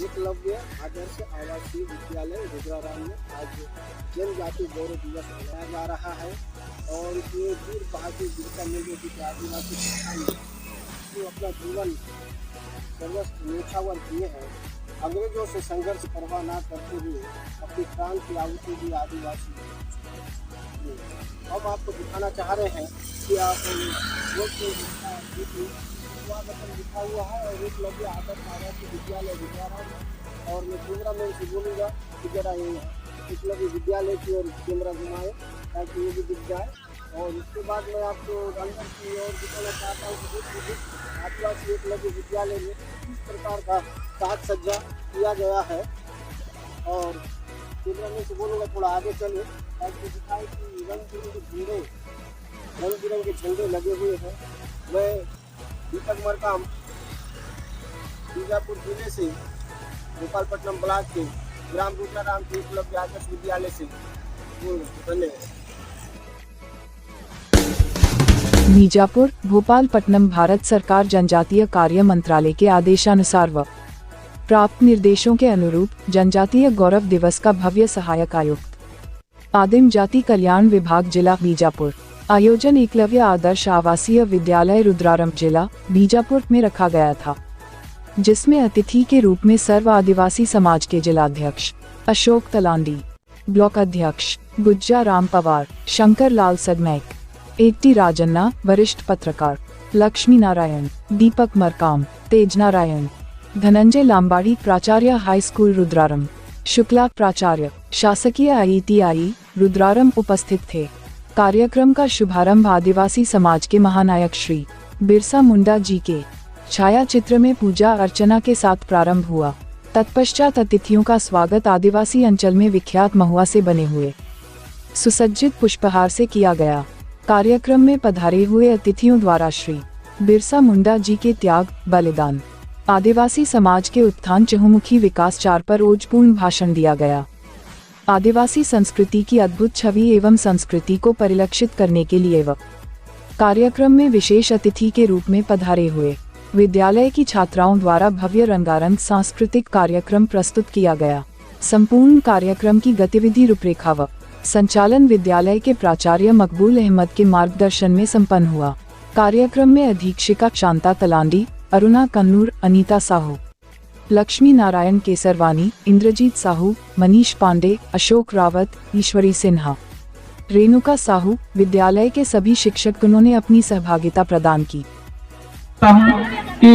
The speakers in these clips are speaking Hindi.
एकलव्य आदर्श आवासीय विद्यालय रुद्राराम में आज जनजाति गौरव दिवस मनाया जा रहा है और ये वीर बहादुर बिरसा मुंडा जी के आदिवासी किसान जो अपना जीवन सर्वस्व न्यौछावर किए हैं, अंग्रेजों से संघर्ष परवाह न करते हुए अपनी प्राण की आहुति दी आदिवासी। हम आपको दिखाना चाह रहे हैं कि आप लिखा हुआ है और एकलव्य आदर्श आवासीय विद्यालय रुद्राराम, और मैं कैमरा मैन से बोलूँगा कि जरा ये एकलव्य विद्यालय की ओर कैमरा घुमाए ताकि ये भी दिख जाए। और उसके बाद मैं आपको अंदर की ओर दिखाना चाहता हूँ कि आदिवासी एकलव्य विद्यालय में किस प्रकार का साज सज्जा किया गया है। और कैमरा मैन से बोलूँगा थोड़ा आगे चले ताकि दिखाए कि रंग बिरंगे झंडे लगे हुए हैं। वह दीपक मरकाम बीजापुर जिले से भोपालपट्टनम ब्लॉक के ग्राम रुद्राराम के एकलव्य आदर्श विद्यालय से बने। बीजापुर भोपालपट्टनम भारत सरकार जनजातीय कार्य मंत्रालय के आदेशानुसार व प्राप्त निर्देशों के अनुरूप जनजातीय गौरव दिवस का भव्य सहायक आयुक्त आदिम जाति कल्याण विभाग जिला बीजापुर आयोजन एकलव्य आदर्श आवासीय विद्यालय रुद्राराम जिला बीजापुर में रखा गया था, जिसमें अतिथि के रूप में सर्व आदिवासी समाज के जिलाध्यक्ष अशोक तलांडी, ब्लॉक अध्यक्ष गुज्जा राम पवार, शंकर लाल सगमैक, एकटी राजन्ना, वरिष्ठ पत्रकार लक्ष्मी नारायण, दीपक मरकाम, तेज नारायण, धनंजय लांबाड़ी, प्राचार्य हाई स्कूल रुद्राराम, शुक्ला प्राचार्य शासकीय ITI रुद्राराम उपस्थित थे। कार्यक्रम का शुभारंभ आदिवासी समाज के महानायक श्री बिरसा मुंडा जी के छाया चित्र में पूजा अर्चना के साथ प्रारंभ हुआ। तत्पश्चात अतिथियों का स्वागत आदिवासी अंचल में विख्यात महुआ से बने हुए सुसज्जित पुष्पहार से किया गया। कार्यक्रम में पधारे हुए अतिथियों द्वारा श्री बिरसा मुंडा जी के त्याग, बलिदान, आदिवासी समाज के उत्थान, चहुमुखी विकास 4 पर ओजपूर्ण भाषण दिया गया। आदिवासी संस्कृति की अद्भुत छवि एवं संस्कृति को परिलक्षित करने के लिए व कार्यक्रम में विशेष अतिथि के रूप में पधारे हुए विद्यालय की छात्राओं द्वारा भव्य रंगारंग सांस्कृतिक कार्यक्रम प्रस्तुत किया गया। संपूर्ण कार्यक्रम की गतिविधि रूपरेखा व संचालन विद्यालय के प्राचार्य मकबूल अहमद के मार्गदर्शन में संपन्न हुआ। कार्यक्रम में अधीक्षिका शांता तलांडी, अरुणा कन्नूर, अनीता साहू, लक्ष्मी नारायण केसरवानी, इंद्रजीत साहू, मनीष पांडे, अशोक रावत, ईश्वरी सिन्हा, रेणुका साहू, विद्यालय के सभी शिक्षकगणों ने अपनी सहभागिता प्रदान की। कि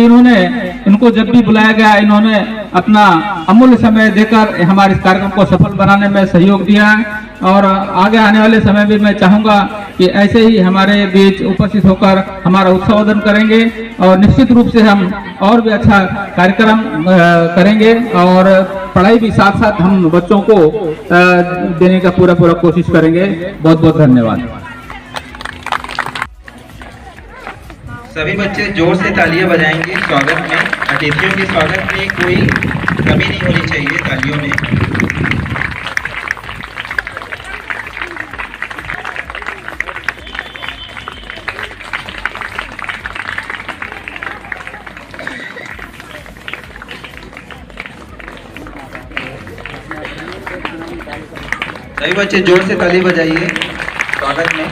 इनको जब भी बुलाया गया, इन्होंने अपना अमूल्य समय देकर हमारे इस कार्यक्रम को सफल बनाने में सहयोग दिया और आगे आने वाले समय भी मैं चाहूंगा कि ऐसे ही हमारे बीच उपस्थित होकर हमारा उत्सवोदन करेंगे और निश्चित रूप से हम और भी अच्छा कार्यक्रम करेंगे और पढ़ाई भी साथ साथ हम बच्चों को देने का पूरा कोशिश करेंगे। बहुत बहुत धन्यवाद। सभी बच्चे जोर से तालियां बजाएंगे स्वागत में। अतिथियों के स्वागत में कोई कमी नहीं होनी चाहिए तालियों में। सभी बच्चे जोर से ताली बजाइए स्वागत में।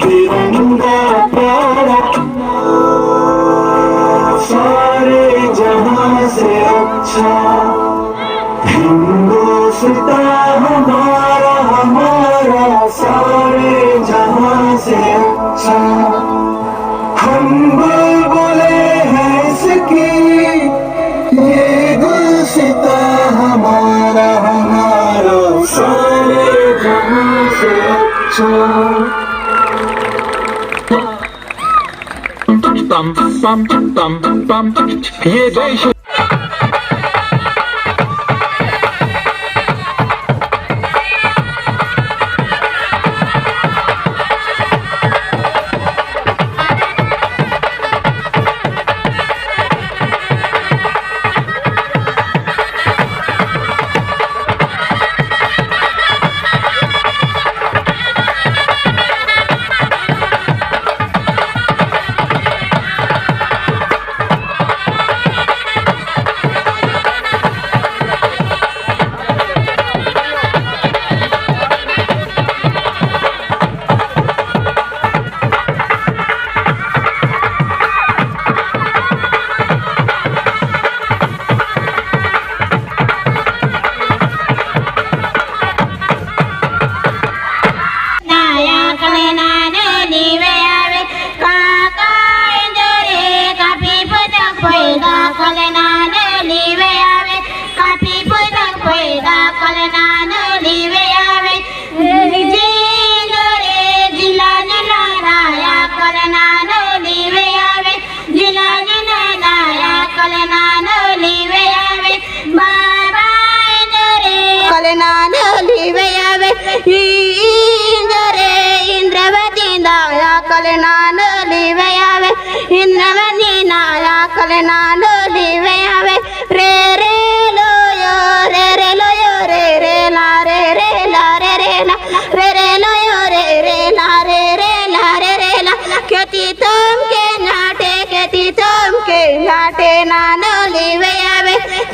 तिरंगा प्यारा सारे जहां से अच्छा हिंदुस्तान हमारा हमारा सारे जहां से अच्छा हम बुलबुले हैं इसकी ये गुलसिता हमारा हमारा सारे जहां से अच्छा ये देश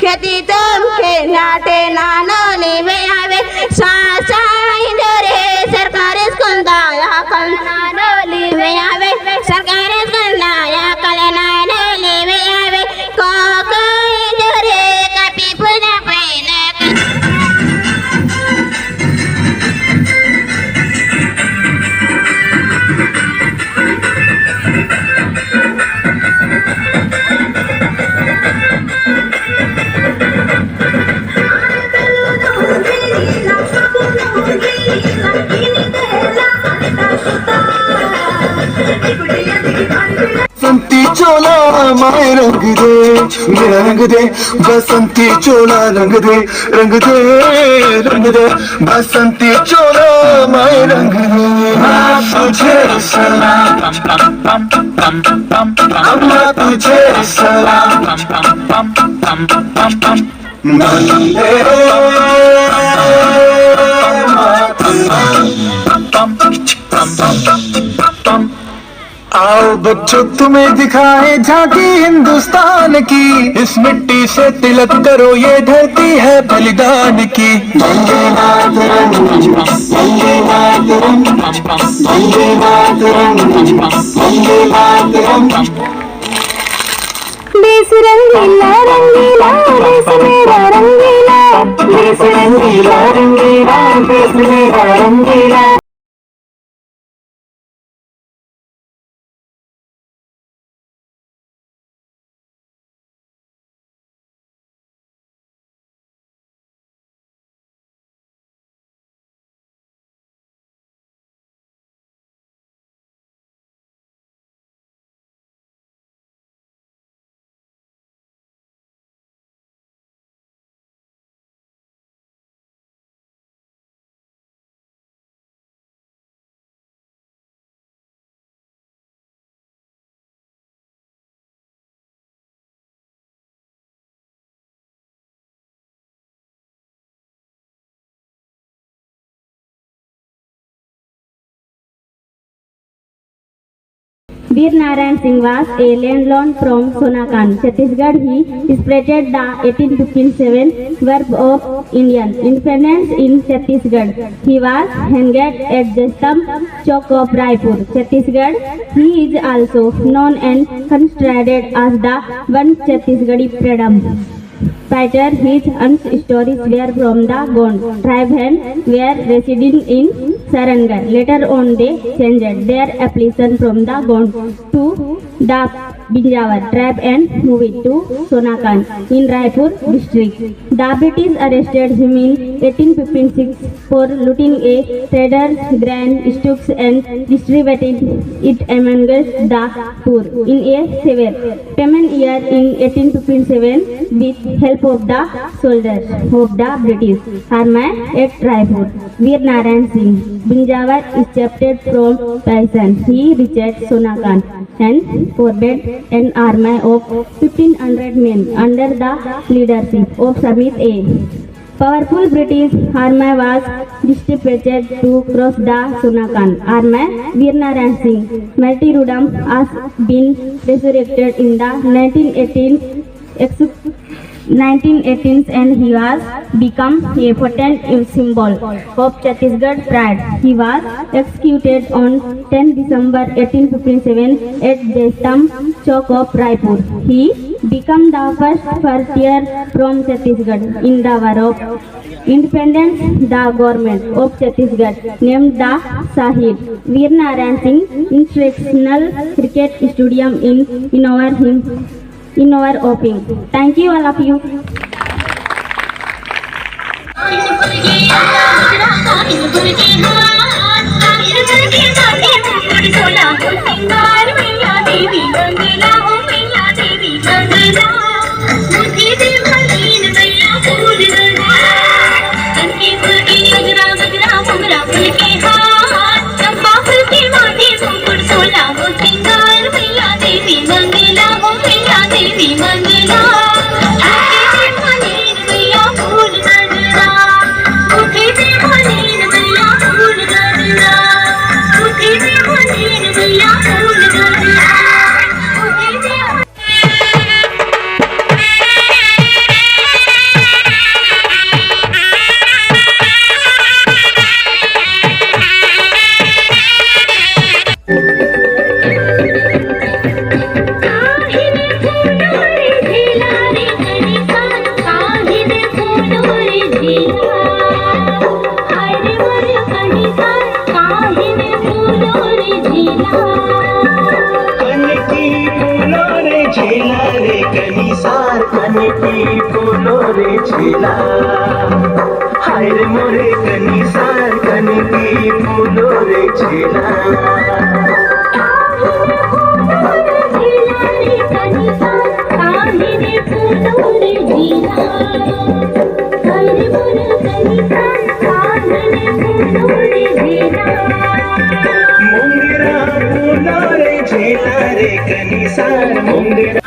खेती तुम के नाटे नानो लिवे आवे सासा इंदरे सरकारी स्कूल दाया कल नानो लिवे आवे सरकारी स्कूल दाया कल नानो लिवे आवे कोको इंदरे कापी पुना पैना बसंती चोला माए रंग दे मेरा रंग दे बसंती चोला रंग दे रंग दे रंग दे बसंती चोला माए रंग दे तुझे सलाम अम्मा तुझे सलाम वंदे मातरम। आओ बच्चों तुम्हें दिखाए झांकी हिंदुस्तान की इस मिट्टी से तिलक करो ये धरती है बलिदान की वंदे मातरम वंदे मातरम वंदे मातरम वंदे मातरम। देश रंगीला रंगीला देश मेरा रंगीला देश रंगीला रंगीला देश मेरा रंगीला। Veer Narayan Singh was a landlord from Sonakan, Chhattisgarh. He spreaded the 1857 verb of Indian independence in Chhattisgarh. He was hanged at the stump chowk of Raipur, Chhattisgarh. He is also known and considered as the one Chhattisgarhi freedom fighter. His stories were from the Gond tribe and were residing in Sarangar. Later on they changed their appellation from the Gond to the Binjawar tribe and moved to Sonakan in Raipur district. The British arrested him in 1856 for looting a trader's grain stocks and distributing it amongst the poor in a severe famine year in 1857 with help of the soldiers of the British army at Raipur. Veer Narayan Singh Binjawar escaped from prison. He reached Sonakan and forbade an army of 1,500 men under the leadership of Samit A. Powerful British army was dispatched to cross the Sonakan army. Veer Narayan Singh martyrdom has been resurrected in the 1918s and he was become a potent symbol of Chhattisgarh pride. He was executed on 10 December 1857 at the stump chowk of Raipur. He became the first frontier from Chhattisgarh. In the war of independence, the government of Chhattisgarh named the Shahid Veer Narayan Singh International Cricket Stadium in our opening. Thank you all of you. हाय रे मोरे कनी सार कनी की फूलो रे झीला मुंगेरा फूलो रे झीला रे कनी सार मुंगेरा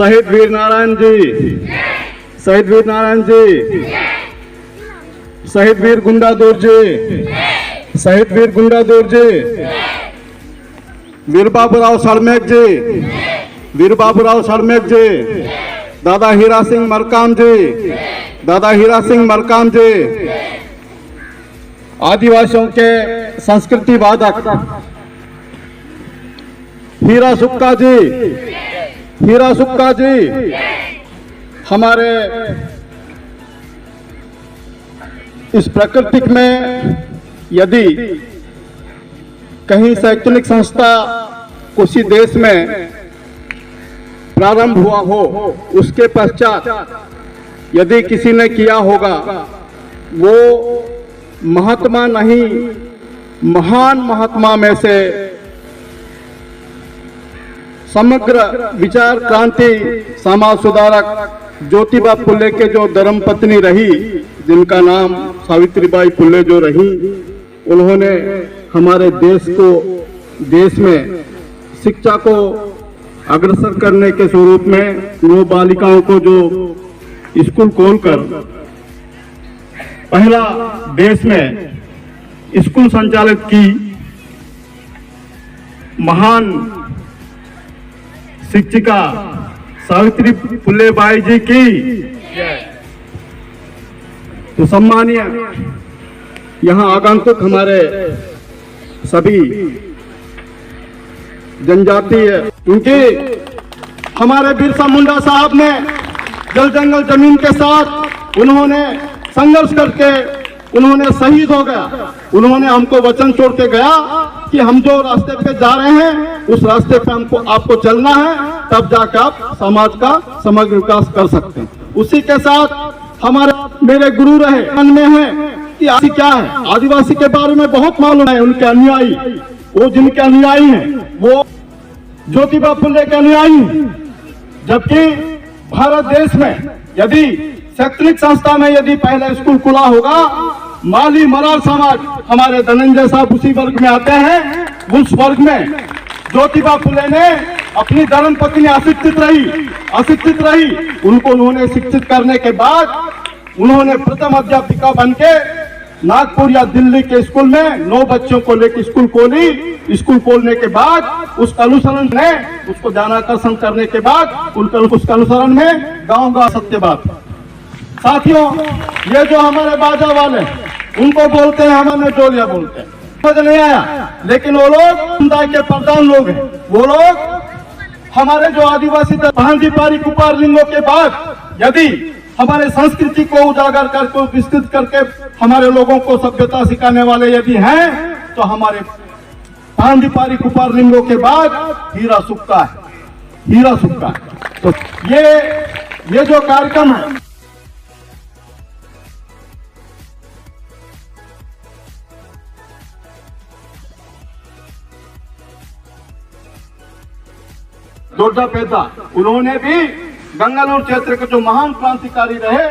शहीद वीर नारायण जी, शहीद वीर नारायण जी, शहीद वीर गुंडादुर जी, शहीद वीर गुंडादुर जी, वीर बाबूराव सड़मेक जी, वीर बाबूराव सड़मेक जी, दादा हीरा सिंह मरकाम जी, दादा हीरा सिंह मरकाम जी, आदिवासियों के संस्कृति वादक हीरा सुक्का जी, हीरा सुक्का जी, हमारे इस प्रकृति में यदि कहीं शैक्षणिक संस्था किसी देश में प्रारंभ हुआ हो, उसके पश्चात यदि किसी ने किया होगा, वो महात्मा नहीं, महान महात्मा में से समग्र विचार क्रांति समाज सुधारक ज्योतिबा फुले के जो धर्मपत्नी रही, जिनका नाम सावित्रीबाई फुले जो रही, उन्होंने हमारे देश में शिक्षा को अग्रसर करने के स्वरूप में वो बालिकाओं को जो स्कूल खोलकर पहला देश में स्कूल संचालित की महान शिक्षिका सावित्री फुले बाई जी की तो सम्मानीय यहाँ आगंतुक हमारे सभी जनजातीय, क्योंकि हमारे बिरसा मुंडा साहब ने जल जंगल जमीन के साथ उन्होंने संघर्ष करके उन्होंने शहीद हो गया। उन्होंने हमको वचन छोड़ के गया कि हम जो रास्ते पे जा रहे हैं उस रास्ते पे हमको आपको चलना है, तब जाकर आप समाज का समग्र विकास कर सकते हैं। उसी के साथ हमारे मेरे गुरु रहे मन में है कि आदिवासी क्या है। आदिवासी के बारे में बहुत मालूम है, उनके अनुयायी, वो जिनके अनुयायी हैं वो ज्योतिबा फुले के अनुयायी हैं। जबकि भारत देश में यदि शैक्षणिक संस्था में यदि पहला स्कूल खुला होगा, माली मरार समाज हमारे धनंजय साहब उसी वर्ग में आते हैं, उस वर्ग में ज्योतिबा फुले ने अपनी धर्मपत्नी अशिक्षित रही, उनको उन्होंने शिक्षित करने के बाद उन्होंने प्रथम अध्यापिका बनके नागपुर या दिल्ली के स्कूल में 9 बच्चों को लेकर स्कूल खोली। स्कूल खोलने के बाद उसका अनुसरण में उसको ध्यानाकर्षण करने के बाद उसका अनुसरण में गांव सत्य बात। साथियों, ये जो हमारे बाजा वाले उनको बोलते हैं, हमारे जोलिया बोलते हैं, समझ नहीं आया, लेकिन वो लोग समुदाय के प्रधान लोग हैं। वो लोग हमारे जो आदिवासी भांजी पारी कुपार लिंगों के बाद यदि हमारे संस्कृति को उजागर करके विस्तृत करके हमारे लोगों को सभ्यता सिखाने वाले यदि हैं, तो हमारे भांडीपारी कुपार लिंगों के बाद हीरा सुक्का है। तो ये जो कार्यक्रम है, दोड्डा पेदा, उन्होंने भी गंगालूर क्षेत्र के जो महान क्रांतिकारी रहे,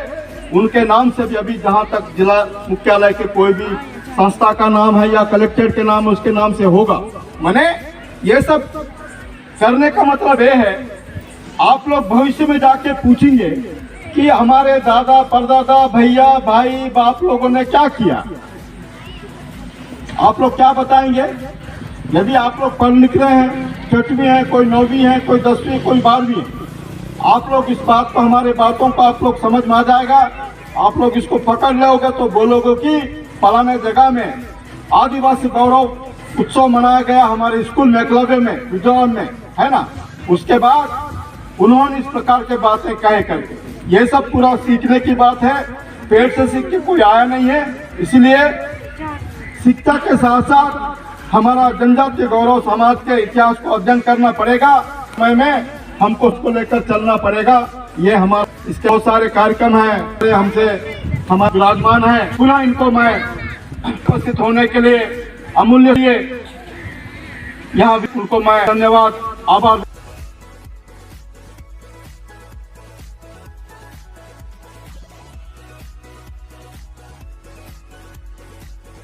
उनके नाम से भी अभी जहां तक जिला मुख्यालय के कोई भी संस्था का नाम है या कलेक्टेड के नाम उसके नाम से होगा। माने ये सब करने का मतलब ये है, आप लोग भविष्य में जाके पूछेंगे कि हमारे दादा परदादा भैया भाई बाप लोगों ने क्या किया, आप लोग क्या बताएंगे? यदि आप लोग पढ़ लिख रहे हैं, 6वीं है, कोई 9वीं है, कोई 10वीं, कोई 12वीं, आप लोग इस बात को, हमारे बातों को आप लोग समझ में आ जाएगा। आप लोग इसको पकड़ लोगे तो बोलोगे कि फलाने जगह में आदिवासी गौरव उत्सव मनाया गया हमारे स्कूल में, एकलव्य में, विद्यालय में, है ना। उसके बाद उन्होंने इस प्रकार के बातें कहे करके, ये सब पूरा सीखने की बात है, पेट से सीख के कोई आया नहीं है। इसलिए शिक्षा के साथ साथ हमारा जनजातीय गौरव समाज के इतिहास को अध्ययन करना पड़ेगा। समय में हमको उसको लेकर चलना पड़ेगा। ये हमारे इसके बहुत सारे कार्यक्रम हैं, हमसे हमारे विराजमान है। पुनः इनको मैं उपस्थित होने के लिए अमूल्य लिए यहाँ उनको मैं धन्यवाद आभार।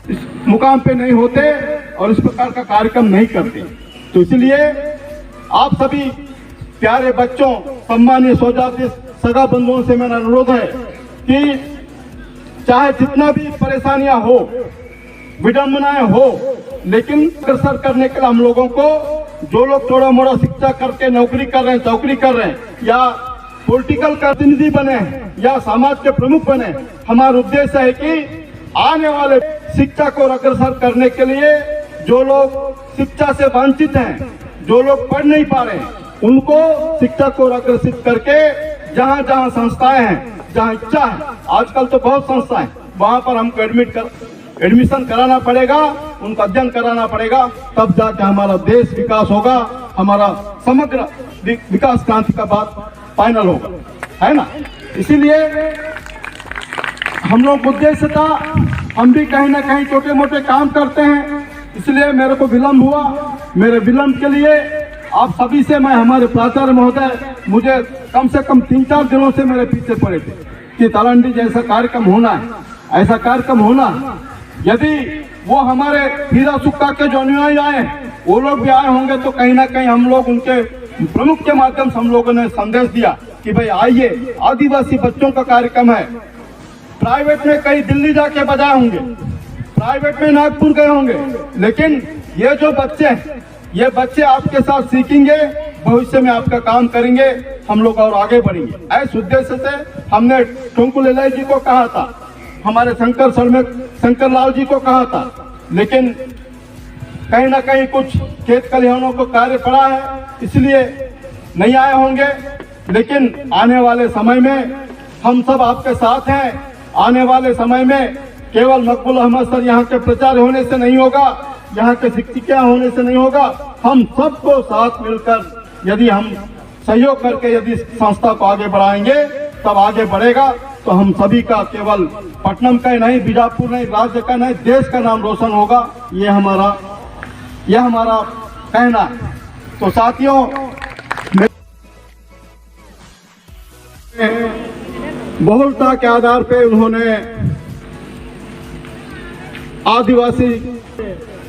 इस मुकाम पे नहीं होते और इस प्रकार का कार्यक्रम नहीं करते, तो इसलिए आप सभी प्यारे बच्चों, सम्मानीय स्वजातीय सगा बंधुओं से मेरा अनुरोध है कि चाहे जितना भी परेशानियां हो, विडंबनाएं हो, लेकिन अग्रसर करने के लिए हम लोगों को, जो लोग थोड़ा मोड़ा शिक्षा करके नौकरी कर रहे हैं, चौकरी कर रहे हैं, या पॉलिटिकल प्रतिनिधि बने या समाज के प्रमुख बने, हमारा उद्देश्य है कि आने वाले शिक्षा को अग्रसर करने के लिए जो लोग शिक्षा से वंचित हैं, जो लोग पढ़ नहीं पा रहे हैं, उनको शिक्षा को अग्रसित करके जहाँ जहाँ संस्थाएं हैं, जहाँ इच्छा है, आजकल तो बहुत संस्थाएं, वहाँ पर हमको एडमिशन कराना पड़ेगा। उनको अध्ययन कराना पड़ेगा, तब जाके हमारा देश विकास होगा, हमारा समग्र विकास क्रांति का बात फाइनल होगा, है ना। इसीलिए हम लोग उद्देश्य था, हम भी कहीं ना कहीं छोटे मोटे काम करते हैं, इसलिए मेरे को विलम्ब हुआ। मेरे विलम्ब के लिए आप सभी से मैं, हमारे प्राचार्य महोदय मुझे कम से कम 3-4 दिनों से मेरे पीछे पड़े थे कि तलंडी जैसा कार्यक्रम होना है, ऐसा कार्यक्रम होना। यदि वो हमारे हीरा सुक्का के जो अनुयायी आए, वो लोग भी आए होंगे तो कहीं ना कहीं हम लोग उनके प्रमुख के माध्यम से हम लोगों ने संदेश दिया कि भाई आइए, आदिवासी बच्चों का कार्यक्रम है। प्राइवेट में कई दिल्ली जाके बजाए होंगे, प्राइवेट में नागपुर गए होंगे, लेकिन ये जो बच्चे हैं, ये बच्चे आपके साथ सीखेंगे, भविष्य में आपका काम करेंगे, हम लोग और आगे बढ़ेंगे। ऐसे उद्देश्य से हमने टुंकु लेलाई जी को कहा था, हमारे शंकर लाल जी को कहा था, लेकिन कहीं ना कहीं कुछ खेत खलिहानों को कार्य पड़ा है, इसलिए नहीं आए होंगे। लेकिन आने वाले समय में हम सब आपके साथ हैं। आने वाले समय में केवल मकबूल अहमद सर यहाँ के प्रचार होने से नहीं होगा, यहाँ के शिक्षिका होने से नहीं होगा, हम सबको साथ मिलकर यदि हम सहयोग करके यदि संस्था को आगे बढ़ाएंगे तब आगे बढ़ेगा। तो हम सभी का केवल पटनम का ही नहीं, बीजापुर नहीं, राज्य का नहीं, देश का नाम रोशन होगा, ये हमारा कहना है। तो साथियों, बहुलता के आधार पे उन्होंने आदिवासी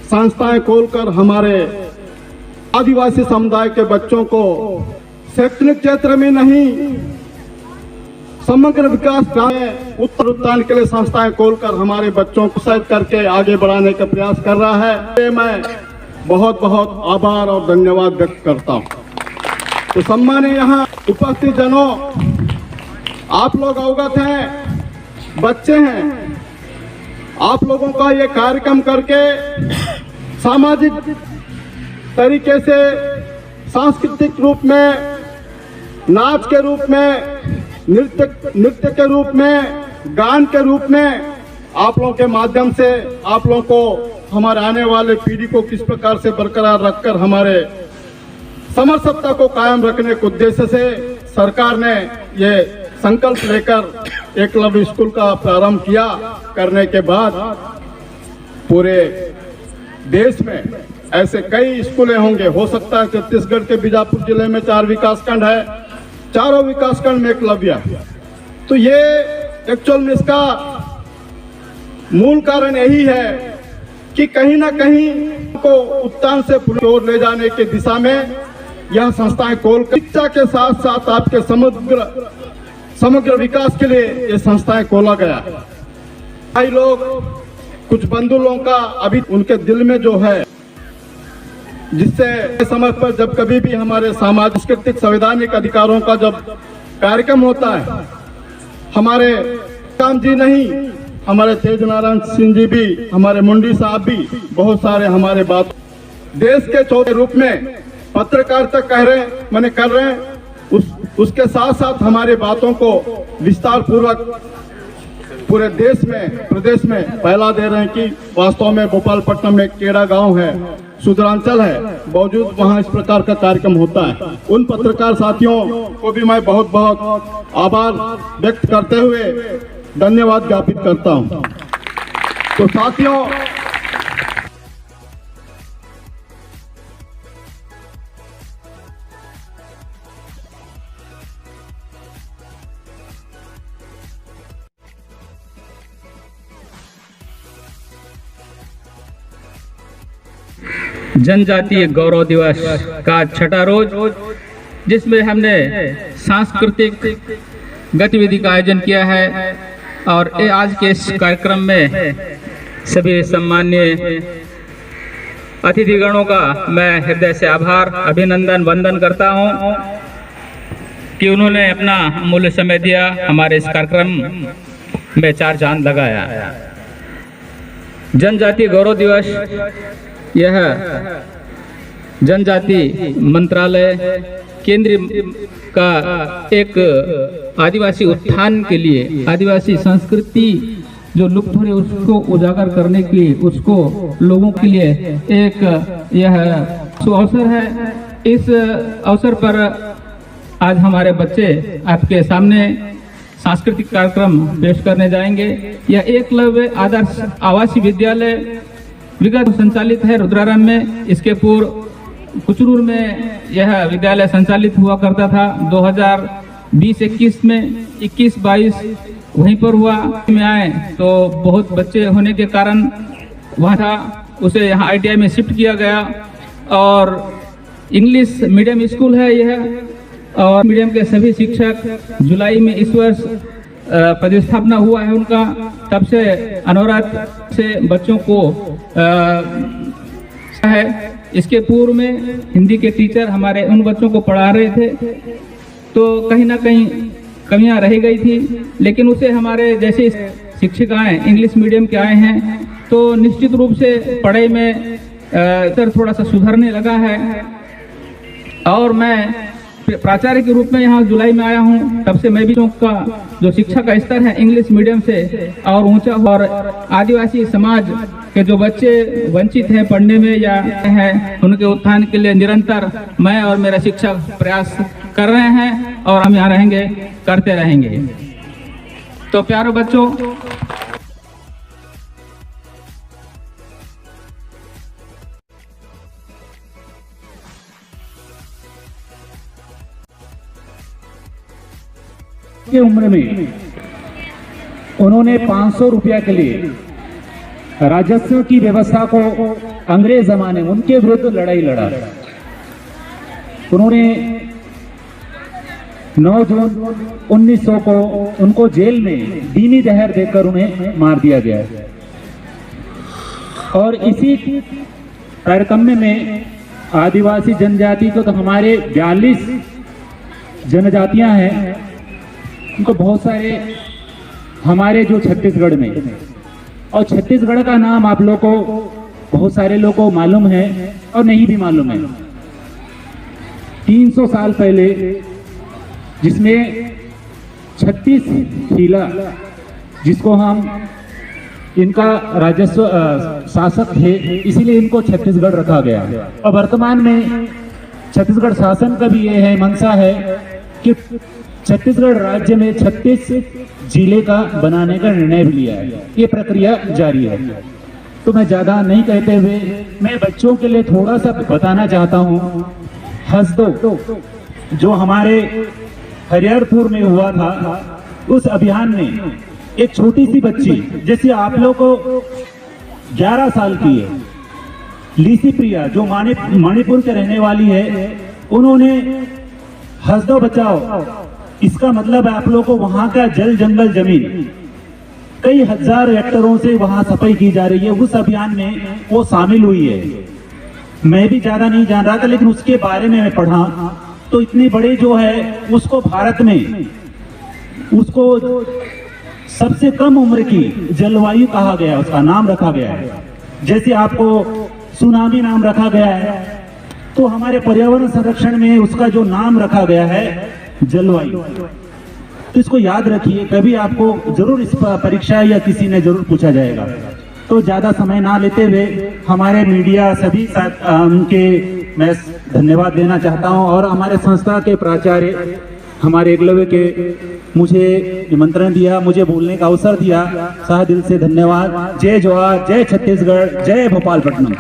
संस्थाएं खोलकर हमारे आदिवासी समुदाय के बच्चों को शैक्षणिक क्षेत्र में नहीं, समग्र विकास में उत्थान के लिए संस्थाएं खोलकर हमारे बच्चों को उत्साहित करके आगे बढ़ाने का प्रयास कर रहा है। मैं बहुत बहुत आभार और धन्यवाद व्यक्त करता हूं। तो सम्मानीय यहाँ उपस्थित जनों, आप लोग अवगत हैं, बच्चे हैं, आप लोगों का ये कार्यक्रम करके सामाजिक तरीके से, सांस्कृतिक रूप में, नाच के रूप में, नृत्य के रूप में, गान के रूप में, आप लोगों के माध्यम से आप लोगों को हमारे आने वाले पीढ़ी को किस प्रकार से बरकरार रखकर हमारे समर सत्ता को कायम रखने के उद्देश्य से सरकार ने ये संकल्प लेकर एकलव्य स्कूल का प्रारंभ किया। करने के बाद पूरे देश में ऐसे कई स्कूलें होंगे, हो सकता है छत्तीसगढ़ के बीजापुर जिले में 4 विकासखंड है, चारों विकासखंड में एकलव्य। तो ये एक्चुअल में इसका मूल कारण यही है कि कहीं ना कहीं को उत्थान से ओर ले जाने की दिशा में यह संस्थाएं खोल शिक्षा के साथ साथ आपके समग्र विकास के लिए ये संस्थाएं खोला गया। कई लोग, कुछ बंधु लोगों का अभी उनके दिल में जो है, जिससे समय पर जब कभी भी हमारे सामाजिक सांस्कृतिक संवैधानिक अधिकारों का जब कार्यक्रम होता है, हमारे काम जी नहीं, हमारे तेज नारायण सिंह जी भी, हमारे मुंडी साहब भी, बहुत सारे हमारे बात देश के चौथे रूप में पत्रकारिता कर रहे हैं। उसके साथ साथ हमारे बातों को विस्तार पूर्वक पूरे देश में, प्रदेश में फैला दे रहे हैं कि वास्तव में भोपालपट्टनम में केड़ा गांव है, सुदूरांचल है, बावजूद वहां इस प्रकार का कार्यक्रम होता है। उन पत्रकार साथियों को भी मैं बहुत बहुत आभार व्यक्त करते हुए धन्यवाद ज्ञापित करता हूं। तो साथियों, जनजातीय गौरव दिवस का 6ठा रोज, जिसमें हमने सांस्कृतिक गतिविधि का आयोजन किया है। और आज के इस कार्यक्रम में सभी सम्माननीय अतिथिगणों का मैं हृदय से आभार, अभिनंदन, वंदन करता हूं कि उन्होंने अपना अमूल्य समय दिया, हमारे इस कार्यक्रम में 4 चांद लगाया। जनजातीय गौरव दिवस यह जनजाति मंत्रालय केंद्रीय का एक आदिवासी उत्थान के लिए, आदिवासी संस्कृति जो लुप्त हो रहे उसको उजागर करने के लिए, उसको लोगों के लिए एक यह अवसर है। इस अवसर पर आज हमारे बच्चे आपके सामने सांस्कृतिक कार्यक्रम पेश करने जाएंगे। यह एकलव्य आदर्श आवासीय विद्यालय विगत संचालित है रुद्राराम में। इसके पूर्व कुचरूर में यह विद्यालय संचालित हुआ करता था। 2020-21 में 21-22 वहीं पर हुआ। में आए तो बहुत बच्चे होने के कारण वहाँ था, उसे यहाँ ITI में शिफ्ट किया गया और इंग्लिश मीडियम स्कूल है यह। और मीडियम के सभी शिक्षक जुलाई में इस वर्ष प्रतिस्थापना हुआ है उनका। तब से अनवरत से बच्चों को है। इसके पूर्व में हिंदी के टीचर हमारे उन बच्चों को पढ़ा रहे थे, तो कहीं ना कहीं कमियां रह गई थी, लेकिन उसे हमारे जैसे शिक्षिकाएं इंग्लिश मीडियम के आए हैं तो निश्चित रूप से पढ़ाई में थोड़ा सा सुधरने लगा है। और मैं प्राचार्य के रूप में यहाँ जुलाई में आया हूँ, तब से मैं भी का जो शिक्षा का स्तर है इंग्लिश मीडियम से और ऊंचा। और आदिवासी समाज के जो बच्चे वंचित हैं पढ़ने में या हैं, उनके उत्थान के लिए निरंतर मैं और मेरा शिक्षक प्रयास कर रहे हैं और हम यहाँ रहेंगे, करते रहेंगे। तो प्यारे बच्चों, की उम्र में उन्होंने 500 रुपया के लिए राजस्व की व्यवस्था को अंग्रेज जमाने में उनके विरुद्ध लड़ाई लड़ा। उन्होंने 9 जून 1900 को उनको जेल में दीनी जहर देकर उन्हें मार दिया गया। और इसी कार्यक्रम में आदिवासी जनजाति को, तो हमारे 42 जनजातियां हैं, उनको बहुत सारे हमारे जो छत्तीसगढ़ में, और छत्तीसगढ़ का नाम आप लोग को बहुत सारे लोगों को मालूम है और नहीं भी मालूम है। 300 साल पहले जिसमें 36 खीला, जिसको हम इनका राजस्व शासक है, इसीलिए इनको छत्तीसगढ़ रखा गया। और वर्तमान में छत्तीसगढ़ शासन का भी ये है मंशा है कि छत्तीसगढ़ राज्य में 36 जिले का बनाने का निर्णय भी लिया है। ये प्रक्रिया जारी है। तो मैं ज्यादा नहीं कहते हुए मैं बच्चों के लिए थोड़ा सा बताना चाहता हूँ। हंसदो जो हमारे हरिहरपुर में हुआ था, उस अभियान में एक छोटी सी बच्ची, जैसे आप लोग को 11 साल की है, लीसी प्रिया, जो मणिपुर के रहने वाली है, उन्होंने हंसदो बचाओ, इसका मतलब है आप लोगों को वहां का जल जंगल जमीन कई हजार हेक्टरों से वहां सफाई की जा रही है। उस अभियान में वो शामिल हुई है। मैं भी ज्यादा नहीं जान रहा था, लेकिन उसके बारे में मैं पढ़ा तो इतनी बड़ी जो है उसको भारत में उसको सबसे कम उम्र की जलवायु कहा गया, उसका नाम रखा गया है। जैसे आपको सुनामी नाम रखा गया है, तो हमारे पर्यावरण संरक्षण में उसका जो नाम रखा गया है जलवायु। तो इसको याद रखिए, कभी आपको जरूर इस परीक्षा या किसी ने जरूर पूछा जाएगा। तो ज्यादा समय ना लेते हुए हमारे मीडिया सभी उनके मैं धन्यवाद देना चाहता हूं, और हमारे संस्था के प्राचार्य हमारे एकलव्य के मुझे निमंत्रण दिया, मुझे बोलने का अवसर दिया, तहे दिल से धन्यवाद। जय जवाहर, जय छत्तीसगढ़, जय भोपालपट्टनम।